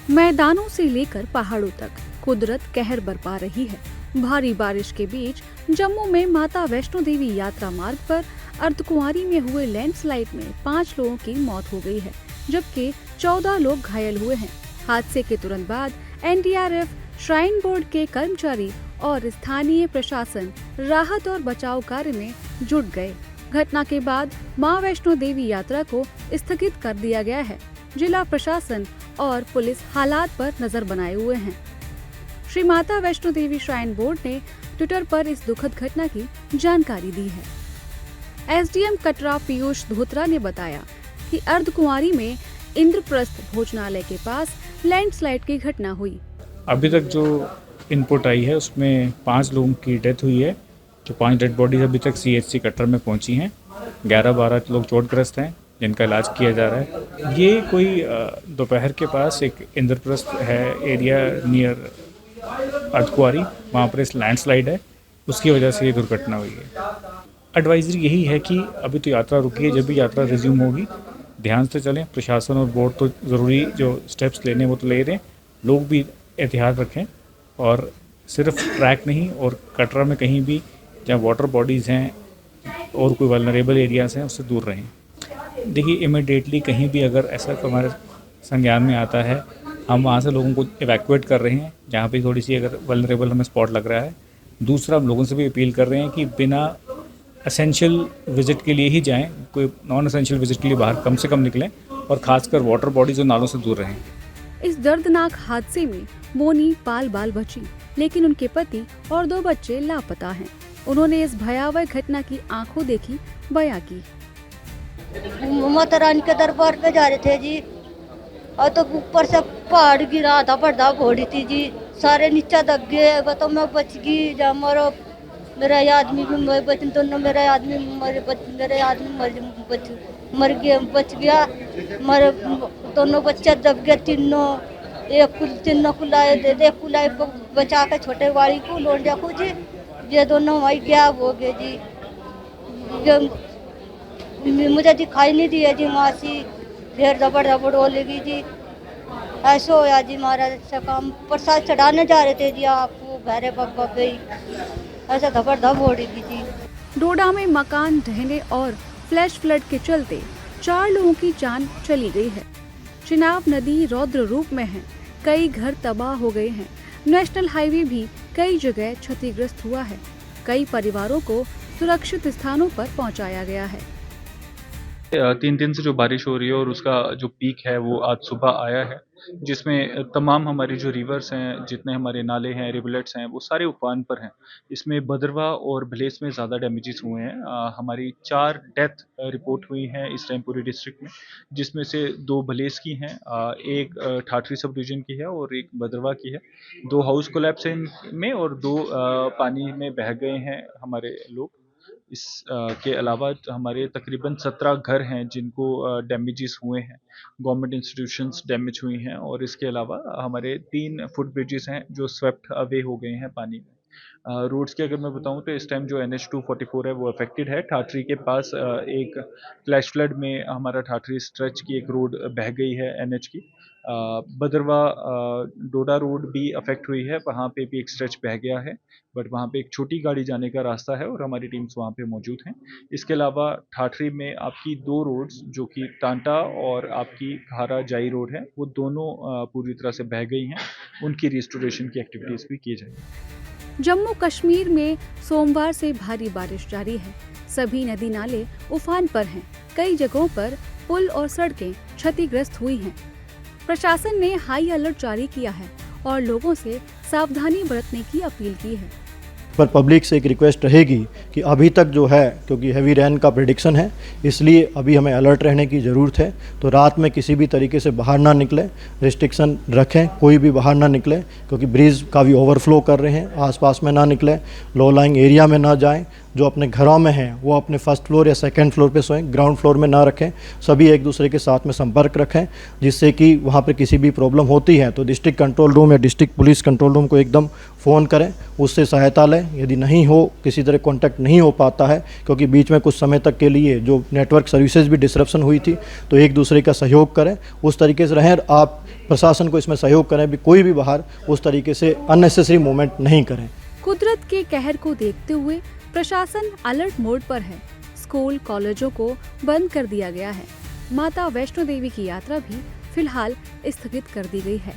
मैदानों से लेकर पहाड़ों तक कुदरत कहर बरपा रही है। भारी बारिश के बीच जम्मू में माता वैष्णो देवी यात्रा मार्ग पर अर्धकुंवारी में हुए लैंडस्लाइड में 5 लोगों की मौत हो गई है, जबकि 14 लोग घायल हुए हैं। हादसे के तुरंत बाद एनडीआरएफ, श्राइन बोर्ड के कर्मचारी और स्थानीय प्रशासन राहत और बचाव कार्य में जुट गए। घटना के बाद मां वैष्णो देवी यात्रा को स्थगित कर दिया गया है। जिला प्रशासन और पुलिस हालात पर नजर बनाए हुए हैं। श्री माता वैष्णो देवी श्राइन बोर्ड ने ट्विटर पर इस दुखद घटना की जानकारी दी है। एसडीएम कटरा पीयूष धोत्रा ने बताया कि अर्धकुंवारी में इंद्रप्रस्थ भोजनालय के पास लैंडस्लाइड की घटना हुई। अभी तक जो इनपुट आई है उसमें 5 लोगों की डेथ हुई है। जो 5 डेड बॉडीज अभी तक सीएचसी कटरा में पहुंची हैं। 11-12 लोग चोटग्रस्त हैं जिनका इलाज किया जा रहा है। ये कोई दोपहर के पास एक इंद्रप्रस्थ है एरिया नियर अर्धकुंवारी, वहाँ पर इस लैंडस्लाइड है, उसकी वजह से ये दुर्घटना हुई है। एडवाइजरी यही है कि अभी तो यात्रा रुकी है, जब भी यात्रा रिज्यूम होगी ध्यान से चलें। प्रशासन और बोर्ड तो ज़रूरी जो स्टेप्स लेने वो तो ले रहे हैं, लोग भी एहतियात रखें और सिर्फ ट्रैक नहीं और कटरा में कहीं भी जहाँ वाटर बॉडीज़ हैं और कोई वल्नरेबल एरियाज़ हैं उससे दूर रहें। देखिए, इमीडिएटली कहीं भी अगर ऐसा हमारे संज्ञान में आता है, हम वहाँ से लोगों को इवैक्यूएट कर रहे हैं जहाँ पे थोड़ी सी अगर वल्नरेबल हमें स्पॉट लग रहा है। दूसरा, हम लोगों से भी अपील कर रहे हैं कि बिना एसेंशियल विजिट के लिए ही जाएं, कोई नॉन एसेंशियल विजिट के लिए बाहर कम से कम निकलें और ख़ासकर वाटर बॉडीज़ और नालों से दूर रहें। इस दर्दनाक हादसे में मोनी पाल बाल बची, लेकिन उनके पति और 2 बच्चे लापता हैं। उन्होंने इस भयावह घटना की आंखों देखी बयां की। माता रानी के दरबार पे जा रहे थे जी, और तो ऊपर से पहाड़ गिरा था, बड़ा घोड़ी थी जी, सारे नीचे दब गए। तो मैं बच गई, जब मेरा आदमी भी बच, दोनों मेरे आदमी मर गया, बच गया। मेरे दोनों बच्चे दब गए, तीनों कुलाए दे दे, कुलाए को बचा के छोटे वाली को लोंडिया को जी, ये दोनों वही गायब हो गए जी। मुझे दिखाई नहीं दिया जी, मासी फिर दबड़ हो लगी जी। ऐसा होया जी, महाराज से काम प्रसाद चढ़ाने जा रहे थे जी, आपको घरे बाबा गई, ऐसा धब हो रही जी। डोडा में मकान ढहने और फ्लैश फ्लड के चलते 4 लोगों की जान चली गई है। चिनाब नदी रौद्र रूप में है, कई घर तबाह हो गए हैं। नेशनल हाईवे भी कई जगह क्षतिग्रस्त हुआ है। कई परिवारों को सुरक्षित स्थानों पर पहुंचाया गया है। 3 दिन से जो बारिश हो रही है और उसका जो पीक है वो आज सुबह आया है, जिसमें तमाम हमारी जो रिवर्स हैं, जितने हमारे नाले हैं, रिवलेट्स हैं, वो सारे उफान पर हैं। इसमें भदरवा और भलेस में ज़्यादा डैमेजेस हुए हैं। हमारी 4 डेथ रिपोर्ट हुई हैं इस टाइम पूरे डिस्ट्रिक्ट में, जिसमें से 2 भलेस की हैं, एक ठाठरी सब डिवीजन की है और एक भदरवा की है। 2 हाउस कोलैप्स हैं इनमें और 2 पानी में बह गए हैं हमारे लोग। इस के अलावा हमारे तकरीबन 17 घर हैं जिनको डैमेजेस हुए हैं, गवर्नमेंट इंस्टीट्यूशंस डैमेज हुई हैं और इसके अलावा हमारे 3 फुट ब्रिजेस हैं जो स्वेप्ट अवे हो गए हैं पानी में। रोड्स की अगर मैं बताऊं तो इस टाइम जो NH-244 है वो अफेक्टेड है। ठाठरी के पास एक फ्लैश फ्लड में हमारा ठाठरी स्ट्रेच की एक रोड बह गई है NH की। भदरवा डोडा रोड भी अफेक्ट हुई है, वहाँ पे भी एक स्ट्रेच बह गया है, बट वहाँ पे एक छोटी गाड़ी जाने का रास्ता है और हमारी टीम्स वहाँ पे मौजूद हैं। इसके अलावा ठाठरी में आपकी 2 रोड्स जो कि टांटा और आपकी खारा जाई रोड है, वो दोनों पूरी तरह से बह गई हैं। उनकी रिस्टोरेशन की एक्टिविटीज़ भी की जाएगी। जम्मू कश्मीर में सोमवार से भारी बारिश जारी है। सभी नदी नाले उफान पर हैं। कई जगहों पर पुल और सड़कें क्षतिग्रस्त हुई हैं। प्रशासन ने हाई अलर्ट जारी किया है और लोगों से सावधानी बरतने की अपील की है। पर पब्लिक से एक रिक्वेस्ट रहेगी कि अभी तक जो है, क्योंकि हैवी रेन का प्रेडिक्शन है, इसलिए अभी हमें अलर्ट रहने की ज़रूरत है। तो रात में किसी भी तरीके से बाहर ना निकले, रिस्ट्रिक्शन रखें, कोई भी बाहर ना निकले, क्योंकि ब्रिज काफ़ी ओवरफ्लो कर रहे हैं, आसपास में ना निकलें, लो लाइंग एरिया में ना जाएं। जो अपने घरों में हैं वो अपने फर्स्ट फ्लोर या सेकंड फ्लोर पे सोएं, ग्राउंड फ्लोर में ना रखें। सभी एक दूसरे के साथ में संपर्क रखें, जिससे कि वहाँ पर किसी भी प्रॉब्लम होती है तो डिस्ट्रिक्ट कंट्रोल रूम या डिस्ट्रिक्ट पुलिस कंट्रोल रूम को एकदम फ़ोन करें, उससे सहायता लें। यदि नहीं हो, किसी तरह कॉन्टैक्ट नहीं हो पाता है, क्योंकि बीच में कुछ समय तक के लिए जो नेटवर्क सर्विसेज भी डिसरप्शन हुई थी, तो एक दूसरे का सहयोग करें, उस तरीके से रहें। आप प्रशासन को इसमें सहयोग करें, भी कोई भी बाहर उस तरीके से अननेसेसरी मूवमेंट नहीं करें। कुदरत के कहर को देखते हुए प्रशासन अलर्ट मोड पर है। स्कूल कॉलेजों को बंद कर दिया गया है। माता वैष्णो देवी की यात्रा भी फिलहाल स्थगित कर दी गई है।